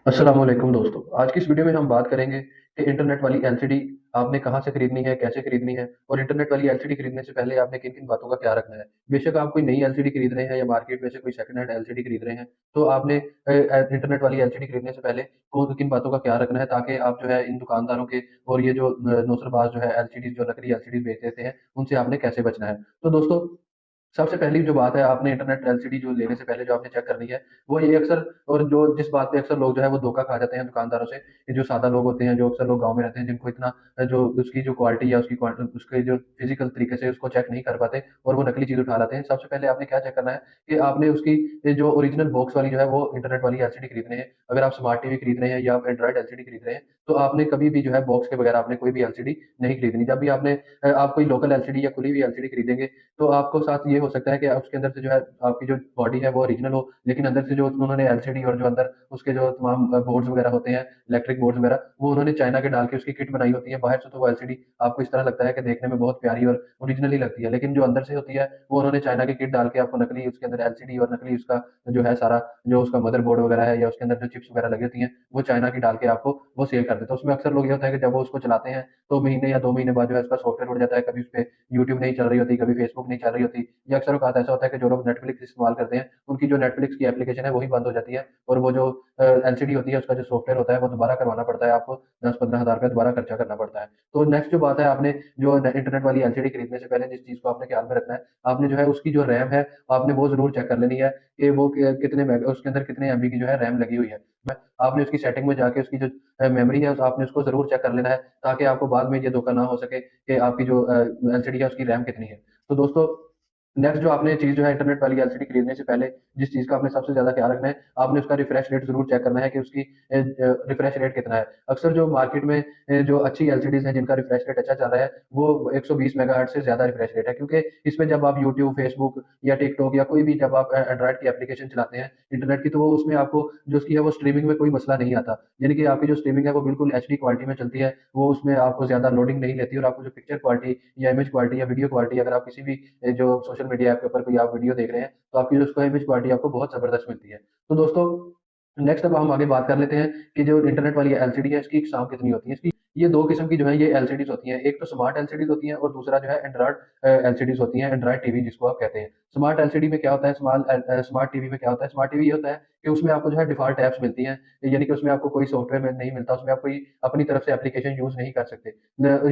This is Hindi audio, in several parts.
अस्सलाम वालेकुम दोस्तों। आज की इस वीडियो में हम बात करेंगे कि इंटरनेट वाली एलसीडी आपने कहाँ से खरीदनी है, कैसे खरीदनी है और इंटरनेट वाली एलसीडी खरीदने से पहले आपने किन-किन बातों का क्या रखना है। बेशक आप कोई नई एलसीडी खरीद रहे हैं या मार्केट में से कोई सेकंड हैंड एलसीडी खरीद रहे हैं, तो आपने इंटरनेट वाली एलसीडी खरीदने से पहले कौन किन बातों का क्या रखना है ताकि आप जो है इन दुकानदारों के और ये जो नौसरबाज़ जो है एलसीडी जो नकली एलसीडी बेच देते हैं, उनसे आपने कैसे बचना है। तो दोस्तों सबसे पहली जो बात है आपने इंटरनेट एलसीडी जो लेने से पहले जो आपने चेक करनी है, वो ये अक्सर और जो जिस बात पे अक्सर लोग जो है वो धोखा खा जाते हैं दुकानदारों से, कि जो सादा लोग होते हैं, जो अक्सर लोग गाँव में रहते हैं, जिनको इतना जो उसकी जो क्वालिटी या उसके जो फिज़िकल तरीके से उसको चेक नहीं कर पाते और वो नकली चीज़ उठा लाते हैं। सबसे पहले आपने क्या चेक करना है कि आपने उसकी ये जो ओरिजिनल बॉक्स वाली जो है वो इंटरनेट वाली एलसीडी खरीदनी है। अगर आप स्मार्ट टीवी खरीद रहे हैं या आप एंड्रॉइड एलसीडी खरीद रहे हैं, तो आपने कभी भी जो है बॉक्स के बगैर आपने कोई भी एलसीडी नहीं खरीदनी। जब भी आपने आप कोई लोकल एलसीडी या खुली हुई एलसीडी खरीदेंगे, तो आपको साथ ये हो सकता है कि उसके अंदर से जो है आपकी जो बॉडी है वो ओरिजिनल हो, लेकिन अंदर से जो उन्होंने एलसीडी और जो अंदर उसके जो तमाम बोर्ड्स वगैरह होते हैं, इलेक्ट्रिक बोर्ड्स वगैरह, वो उन्होंने चाइना के डाल के उसकी किट बनाई होती है। बाहर से तो वो एलसीडी आपको इस तरह लगता है कि देखने में बहुत प्यारी और ओरिजिनल ही लगती है, लेकिन जो अंदर से होती है, वो उन्होंने चाइना की किट डाल के आपको नकली उसके अंदर एलसीडी और नकली उसका जो है सारा जो उसका मदरबोर्ड वगैरह है या उसके अंदर जो चिप्स वगैरह लगी होती हैं, वो चाइना की डाल के आपको वो सेल कर देते हैं। उसमें अक्सर लोग ये होता है कि जब वो उसको चलाते हैं, तो महीने या 2 महीने बाद जो है उसका सॉफ्टवेयर उड़ जाता है, कभी उसपे यूट्यूब नहीं चल रही होती, कभी फेसबुक नहीं चल रही होती, या अक्सर औकात ऐसा होता है कि जो लोग नेटफ्लिक्स इस्तेमाल करते हैं, उनकी जो नेटफ्लिक्स की एप्लीकेशन है वही बंद हो जाती है और वो जो एलसीडी होती है उसका जो सॉफ्टवेयर होता है वो दोबारा करवाना पड़ता है आपको, 10-15 हज़ार का दोबारा खर्चा करना पड़ता है। तो नेक्स्ट जो बात है आपने जो इंटरनेट वाली एलसीडी खरीदने से पहले जिस चीज़ को आपने ख्याल में रखना है, आपने जो है उसकी जो रैम है, आपने वो ज़रूर चेक कर लेनी है कि वो कितने उसके अंदर कितने एमबी की जो है रैम लगी हुई है। आपने उसकी सेटिंग में जाके उसकी जो मेमोरी है आपने उसको ज़रूर चेक कर लेना है, ताकि आपको बाद में ये धोखा ना हो सके कि आपकी जो एलसीडी है उसकी रैम कितनी है। तो दोस्तों नेक्स्ट जो आपने चीज़ जो है इंटरनेट वाली एलसीडी खरीदने से पहले जिस चीज़ का आपने सबसे ज़्यादा ख्याल रखना है, आपने उसका रिफ्रेश रेट ज़रूर चेक करना है कि उसकी रिफ्रेश रेट कितना है। अक्सर जो मार्केट में जो अच्छी एलसीडीज़ हैं जिनका रिफ्रेश रेट अच्छा चल रहा है, वो 120 मेगाहर्ट्ज़ से ज़्यादा रिफ्रेश रेट है, क्योंकि इसमें जब आप यूट्यूब, फेसबुक या टिकटॉक या कोई भी जब आप एंड्रॉइड की एप्लीकेशन चलाते हैं इंटरनेट की, तो वो उसमें आपको जो उसकी है वो स्ट्रीमिंग में कोई मसला नहीं आता। यानी कि आपकी जो स्ट्रीमिंग है वो बिल्कुल एचडी क्वालिटी में चलती है, वो उसमें आपको ज़्यादा लोडिंग नहीं लेती और आपको जो पिक्चर क्वालिटी या इमेज क्वालिटी या वीडियो क्वालिटी अगर आप किसी भी जो सोशल मीडिया ऐप के ऊपर कोई आप वीडियो देख रहे हैं, तो आपकी जो उसका इमेज क्वालिटी आपको बहुत ज़बरदस्त मिलती है। तो दोस्तों नेक्स्ट अब हम आगे बात कर लेते हैं कि जो इंटरनेट वाली एलसीडी है इसकी इकसाम कितनी होती है। इसकी ये 2 किस्म की जो है ये एलसीडीज़ होती हैं। एक तो स्मार्ट एलसीडीज़ होती हैं और दूसरा जो है एंड्रॉइड एलसीडीज़ होती हैं, एंड्रॉइड टीवी जिसको आप कहते हैं। स्मार्ट एलसीडी में क्या होता है, स्मार्ट टीवी में क्या होता है, स्मार्ट टीवी ये होता है कि उसमें आपको जो है डिफ़ॉल्ट ऐप्स मिलती हैं, यानी कि उसमें आपको कोई सॉफ्टवेयर में नहीं मिलता, उसमें आप कोई अपनी तरफ से एप्लीकेशन यूज़ नहीं कर सकते।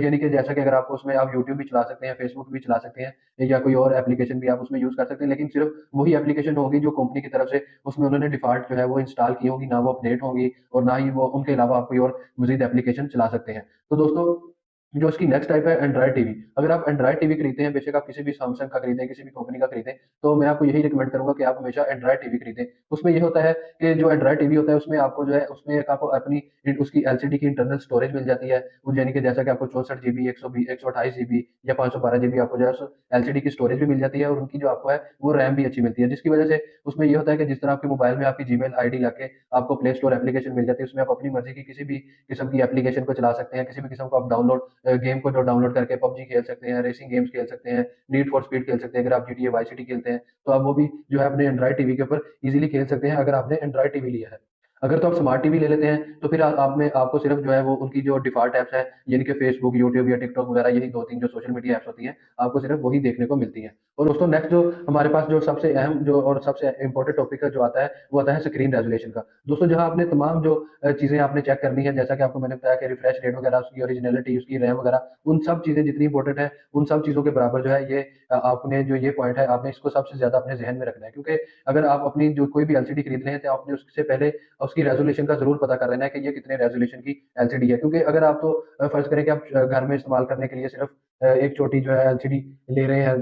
यानी कि जैसा कि अगर आपको उसमें आप यूट्यूब भी चला सकते हैं, फेसबुक भी चला सकते हैं या कोई और एप्लीकेशन भी आप उसमें यूज़ कर सकते हैं, लेकिन सिर्फ़ वही एप्लीकेशन होगी जो कंपनी की तरफ से उसमें उन्होंने डिफ़ॉल्ट जो है वो इंस्टॉल की होगी, ना वो अपडेट होंगी और ना ही वो उनके अलावा आप कोई और मज़ीद एप्लीकेशन चला सकते हैं। तो दोस्तों जो इसकी नेक्स्ट टाइप है एंड्रॉइड टीवी। अगर आप एंड्रॉइड टीवी खरीदते हैं, बेशक आप किसी भी सैमसंग का खरीदें, किसी भी कंपनी का खरीदें, तो मैं आपको यही रिकमेंड करूँगा कि आप हमेशा एंड्रॉइड टीवी खरीदें। उसमें ये होता है कि जो एंड्रॉइड टीवी होता है उसमें आपको जो है उसमें एक आपको अपनी उसकी एलसीडी की इंटरनल स्टोरेज मिल जाती है। वो यानी कि जैसा कि आपको 64 जीबी, 128 जीबी या 512 जीबी आपको जो है उस एलसीडी की स्टोरेज भी मिल जाती है और उनकी जो आपको है वो रैम भी अच्छी मिलती है। जिसकी वजह से उसमें ये होता है कि जिस तरह आपके मोबाइल में आपकी जीमेल आईडी लाके आपको प्ले स्टोर एप्लीकेशन मिल जाती है, उसमें आप अपनी मर्ज़ी की किसी भी किस्म की एप्लीकेशन को चला सकते हैं, किसी भी किस्म को आप गेम को जो डाउनलोड करके पबजी खेल सकते हैं, रेसिंग गेम्स खेल सकते हैं, नीड फॉर स्पीड खेल सकते हैं। अगर आप जीटीए वाई सिटी खेलते हैं, तो आप वो भी जो है अपने एंड्रॉइड टीवी के ऊपर ईज़िली खेल सकते हैं अगर आपने एंड्रॉइड टीवी लिया है। अगर तो आप स्मार्ट टीवी ले लेते हैं, तो फिर आप में आपको सिर्फ़ जो है वो उनकी जो डिफ़ॉल्ट ऐप्स हैं, यानी कि फ़ेसबुक, यूट्यूब या टिकटॉक वगैरह यही 2-3 जो सोशल मीडिया ऐप्स होती हैं, आपको सिर्फ़ वही देखने को मिलती हैं। और दोस्तों नेक्स्ट जो हमारे पास जो सबसे अहम जो और सबसे इम्पोर्टेंट टॉपिक है जो आता है, वो आता है स्क्रीन रेज़ोल्यूशन का। दोस्तों जहाँ आपने तमाम जो चीज़ें आपने चेक करनी है, जैसा कि आपको मैंने बताया कि रिफ्रेश रेट वगैरह, उसकी ओरिजिनैलिटी, उसकी रैम वगैरह, उन सब चीज़ें जितनी इम्पोर्टेंट है, उन सब चीज़ों के बराबर जो है ये आपने जो ये पॉइंट है, आपने इसको सबसे ज़्यादा अपने ज़हन में रखना है। क्योंकि अगर आप अपनी जो कोई भी एलसीडी खरीद रहे हैं, तो आपने उससे पहले उसकी रेज़ोल्यूशन का ज़रूर पता कर लेना है कि ये कितने रेज़ोल्यूशन की एलसीडी है। क्योंकि अगर आप तो फ़र्ज़ करें कि आप घर में इस्तेमाल करने के लिए सिर्फ़ एक छोटी जो है एलसीडी ले रहे हैं,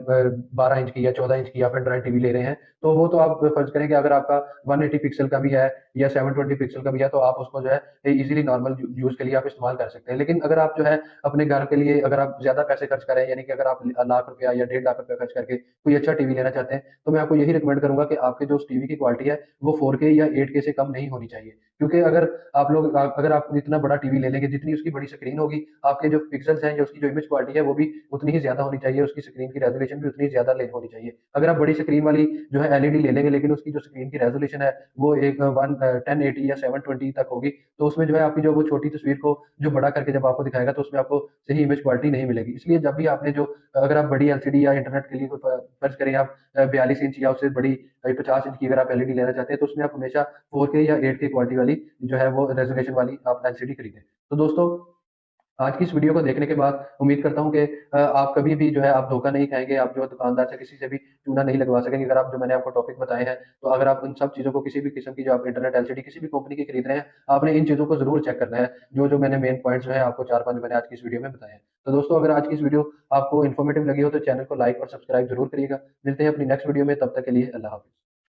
12 इंच की या 14 इंच की आप एंड्रॉइड टीवी ले रहे हैं, तो वो तो आप फ़र्ज़ करें कि अगर आपका 180 पिक्सल का भी है या 720 पिक्सल का भी है, तो आप उसको जो है ईज़िली नॉर्मल यूज़ के लिए आप इस्तेमाल कर सकते हैं। लेकिन अगर आप जो है अपने घर के लिए अगर आप ज़्यादा पैसे खर्च करें, यानी कि अगर आप लाख रुपया या डेढ़ लाख रुपया खर्च करके कोई अच्छा टीवी लेना चाहते हैं, तो मैं आपको यही रिकमेंड करूँगा कि आपके जो उस टीवी की क्वालिटी है, वो 4K या 8K से कम नहीं होनी चाहिए। क्योंकि अगर आप इतना बड़ा टीवी ले लेंगे, जितनी उसकी बड़ी स्क्रीन होगी, आपके जो पिक्सेल्स हैं या उसकी जो इमेज क्वालिटी है, वो भी उतनी ही ज़्यादा होनी चाहिए, उसकी स्क्रीन की रेज़ोल्यूशन भी उतनी ही ज़्यादा ले होनी चाहिए। अगर आप बड़ी स्क्रीन वाली जो है एलईडी ले लेंगे, लेकिन उसकी जो स्क्रीन की रेज़ोल्यूशन है वो एक 1080 या 720 तक होगी, तो उसमें जो है आपकी जो वो छोटी तस्वीर को जो बड़ा करके जब आपको दिखाएगा, तो उसमें आपको सही इमेज क्वालिटी नहीं मिलेगी। इसलिए जब भी आपने जो अगर आप बड़ी एलसीडी या इंटरनेट के लिए कोई फ़र्ज़ करें आप 42 इंच या उससे बड़ी 50 इंच की अगर आप एलईडी लेना चाहते हैं, तो उसमें आप हमेशा 4K या 8K क्वालिटी वाली जो है वो रेज़ोल्यूशन वाली आप एलसीडी खरीदें। तो दोस्तों, आज की इस वीडियो को देखने के बाद उम्मीद करता हूँ कि आप कभी भी जो है आप धोखा नहीं खाएँगे, आप जो है दुकानदार से किसी से भी चूना नहीं लगवा सकेंगे। अगर आप जो मैंने आपको टॉपिक बताए हैं, तो अगर आप इन सब चीज़ों को किसी भी किस्म की जो आप इंटरनेट एलसीडी किसी भी कंपनी की खरीद रहे हैं, आपने इन चीज़ों को ज़रूर चेक करना है, जो-जो मैंने मेन पॉइंट्स जो हैं आपको 4-5 मैंने आज की इस वीडियो में बताए हैं। तो दोस्तों, अगर आज की इस वीडियो आपको इन्फॉर्मेटिव लगी हो, तो चैनल को लाइक और सब्सक्राइब ज़रूर करिएगा। मिलते हैं अपनी नेक्स्ट वीडियो में, तब तक के लिए अल्लाह हाफ़िज़।